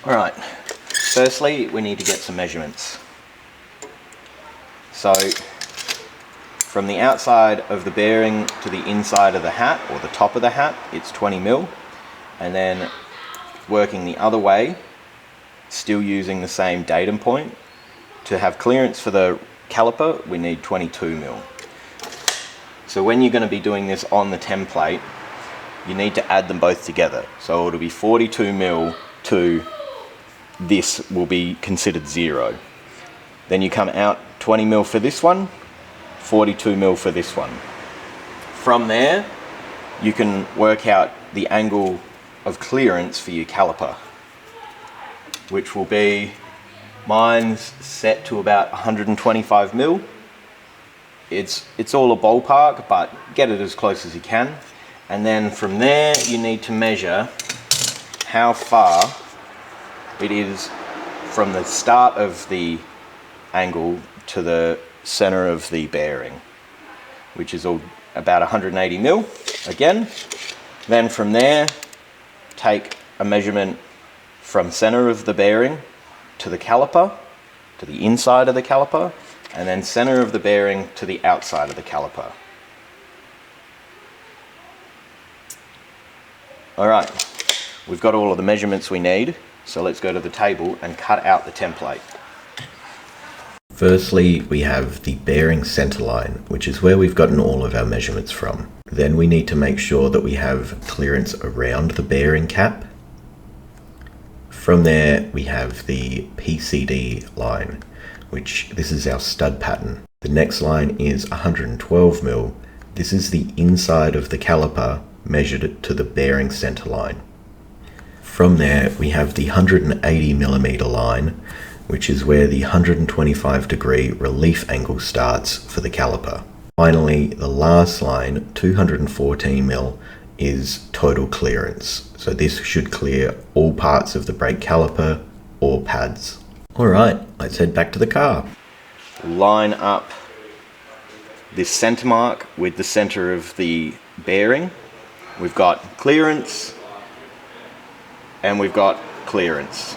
Alright, firstly we need to get some measurements. So from the outside of the bearing to the inside of the hat, or the top of the hat, it's 20 mil, and then working the other way, still using the same datum point, to have clearance for the caliper we need 22 mil. So when you're going to be doing this on the template, you need to add them both together. So it'll be 42 mil to this will be considered 0. Then you come out 20 mil for this one, 42 mil for this one. From there, you can work out the angle of clearance for your caliper, which will be, mine's set to about 125 mil. It's all a ballpark, but get it as close as you can. And then from there, you need to measure how far it is from the start of the angle to the center of the bearing, which is all about 180 mil again. Then from there, take a measurement from center of the bearing to the caliper, to the inside of the caliper, and then center of the bearing to the outside of the caliper. Alright, we've got all of the measurements we need, so let's go to the table and cut out the template. Firstly, we have the bearing center line, which is where we've gotten all of our measurements from. Then we need to make sure that we have clearance around the bearing cap. From there, we have the PCD line, which this is our stud pattern. The next line is 112 mil. This is the inside of the caliper measured to the bearing center line. From there, we have the 180 millimeter line, which is where the 125 degree relief angle starts for the caliper. Finally, the last line, 214 mil, is total clearance. So this should clear all parts of the brake caliper or pads. Alright, let's head back to the car. Line up this center mark with the center of the bearing. We've got clearance and we've got clearance.